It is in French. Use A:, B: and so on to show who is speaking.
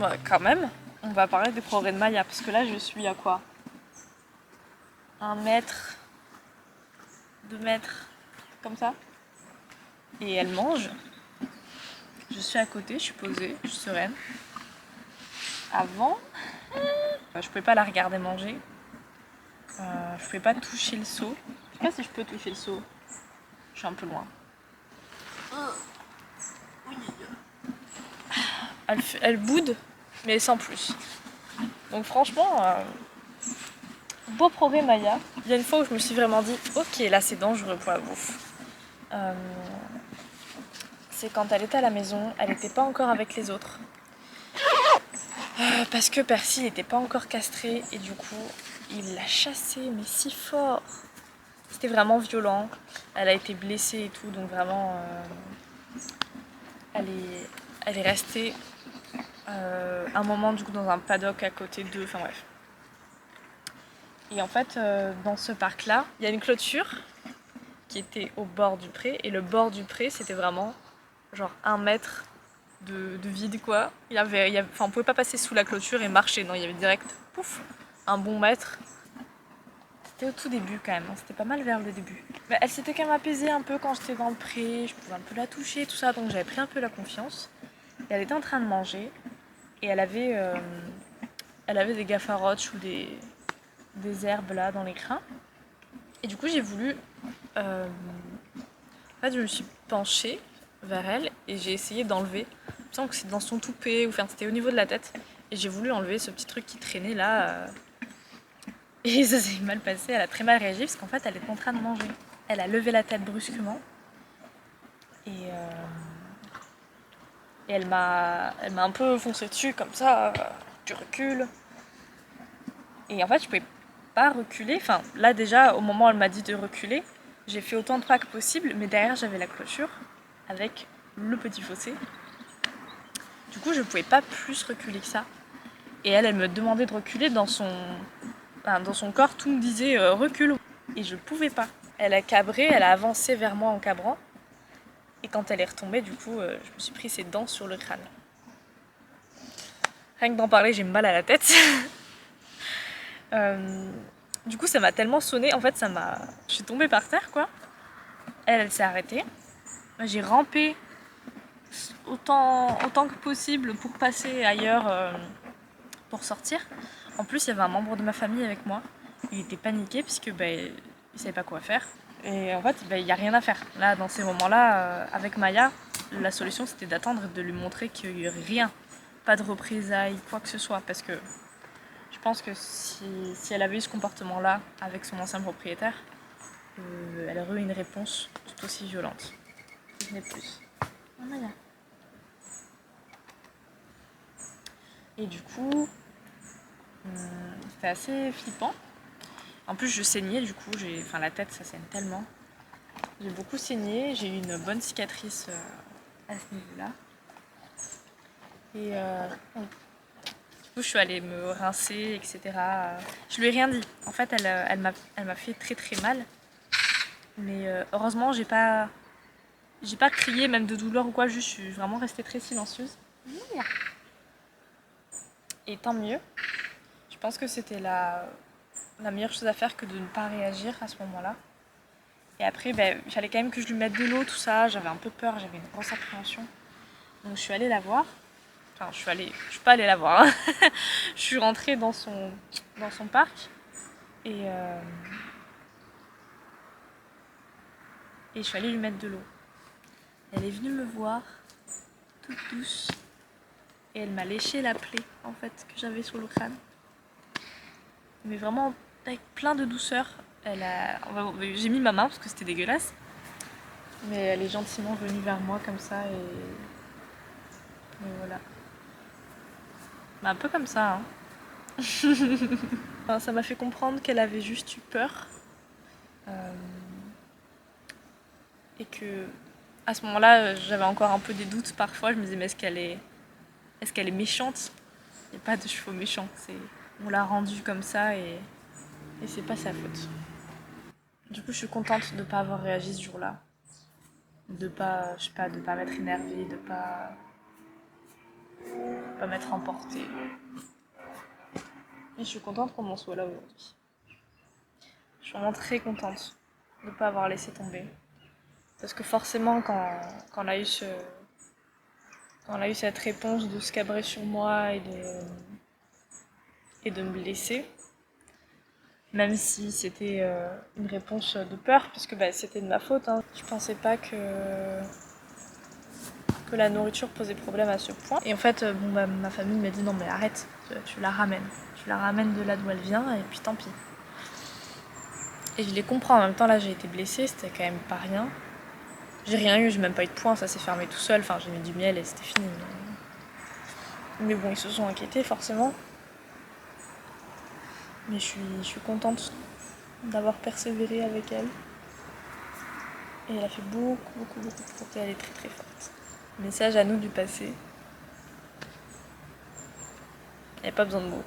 A: Ouais, quand même, on va parler des progrès de Maya, parce que là je suis à quoi? 1 mètre, 2 mètres, comme ça. Et elle mange. Je suis à côté, je suis posée, je suis sereine. Avant, je pouvais pas la regarder manger. Je pouvais pas toucher le seau. Je sais pas si je peux toucher le seau. Je suis un peu loin. Elle boude, mais sans plus. Donc franchement, beau progrès Maya. Il y a une fois où je me suis vraiment dit, ok, là c'est dangereux pour la bouffe. C'est quand elle était à la maison, elle n'était pas encore avec les autres. Parce que Percy n'était pas encore castré et du coup, il l'a chassée, mais si fort. C'était vraiment violent. Elle a été blessée et tout, donc vraiment, elle est restée un moment du coup dans un paddock à côté d'eux. Enfin bref. Et en fait, dans ce parc-là, il y a une clôture qui était au bord du pré. Et le bord du pré, c'était vraiment genre 1 mètre de vide, quoi. Enfin, on pouvait pas passer sous la clôture et marcher. Non, il y avait direct, pouf, un bon mètre. C'était au tout début quand même, hein. C'était pas mal vers le début. Mais elle s'était quand même apaisée un peu quand j'étais dans le pré. Je pouvais un peu la toucher, tout ça. Donc j'avais pris un peu la confiance. Et elle était en train de manger. Et elle avait des gaffaroches ou des herbes là dans les crins. Et du coup, j'ai voulu. En fait, je me suis penchée vers elle et j'ai essayé d'enlever. Il me semble que c'est dans son toupet, ou enfin, c'était au niveau de la tête. Et j'ai voulu enlever ce petit truc qui traînait là. Et ça s'est mal passé. Elle a très mal réagi parce qu'en fait, elle était en train de manger. Elle a levé la tête brusquement. Et elle m'a un peu foncé dessus comme ça. Tu recules. Et en fait, je pouvais pas reculer. Enfin, là déjà, au moment où elle m'a dit de reculer, j'ai fait autant de pas que possible, mais derrière j'avais la clôture avec le petit fossé. Du coup, je pouvais pas plus reculer que ça. Et elle me demandait de reculer dans son corps, tout me disait recule. Et je pouvais pas. Elle a cabré, elle a avancé vers moi en cabrant. Et quand elle est retombée, du coup, je me suis pris ses dents sur le crâne. Rien que d'en parler, j'ai mal à la tête. Du coup, ça m'a tellement sonné. En fait, je suis tombée par terre, quoi. Elle s'est arrêtée. J'ai rampé autant que possible pour passer ailleurs, pour sortir. En plus, il y avait un membre de ma famille avec moi. Il était paniqué puisque il savait pas quoi faire. Et en fait, il n'y a rien à faire. Là, dans ces moments-là, avec Maya, la solution c'était d'attendre et de lui montrer qu'il n'y aurait rien. Pas de représailles, quoi que ce soit. Parce que je pense que si elle avait eu ce comportement-là avec son ancien propriétaire, elle aurait eu une réponse tout aussi violente. Si ce n'est plus. Ah, Maya. Et du coup, c'était assez flippant. En plus, je saignais, du coup, enfin, la tête, ça saigne tellement. J'ai beaucoup saigné, j'ai eu une bonne cicatrice à ce niveau-là. Et du coup, je suis allée me rincer, etc. Je lui ai rien dit. En fait, elle m'a fait très très mal. Mais heureusement, j'ai pas crié, même de douleur ou quoi, juste je suis vraiment restée très silencieuse. Et tant mieux. Je pense que c'était la meilleure chose à faire que de ne pas réagir à ce moment-là. Et après, il fallait quand même que je lui mette de l'eau, tout ça. J'avais un peu peur, j'avais une grosse appréhension. Donc je suis allée la voir. Enfin, je suis pas allée la voir. Hein. Je suis rentrée dans son parc. Et je suis allée lui mettre de l'eau. Elle est venue me voir, toute douce. Et elle m'a léché la plaie, en fait, que j'avais sur le crâne. Mais vraiment, avec plein de douceur. J'ai mis ma main parce que c'était dégueulasse. Mais elle est gentiment venue vers moi comme ça et voilà. Un peu comme ça, hein. Enfin, ça m'a fait comprendre qu'elle avait juste eu peur. Et que à ce moment-là, j'avais encore un peu des doutes parfois. Je me disais, mais est-ce qu'elle est méchante? Il n'y a pas de chevaux méchants. On l'a rendue comme ça et c'est pas sa faute. Du coup, je suis contente de ne pas avoir réagi ce jour-là. De pas, je sais pas, de pas m'être énervée, de pas pas m'être emportée. Et je suis contente qu'on en soit là aujourd'hui. Je suis vraiment très contente de ne pas avoir laissé tomber. Parce que forcément, quand on a eu cette réponse de se cabrer sur moi et de me blesser, même si c'était une réponse de peur, puisque c'était de ma faute, hein. Je pensais pas que la nourriture posait problème à ce point. Et en fait, ma famille m'a dit non mais arrête, tu la ramènes. Tu la ramènes de là d'où elle vient et puis tant pis. Et je les comprends, en même temps là j'ai été blessée, c'était quand même pas rien. J'ai rien eu, j'ai même pas eu de points, ça s'est fermé tout seul, enfin j'ai mis du miel et c'était fini. Mais bon, ils se sont inquiétés forcément. Mais je suis contente d'avoir persévéré avec elle. Et elle a fait beaucoup de fautes et elle est très très forte. Message à nous du passé. Il n'y a pas besoin de mots.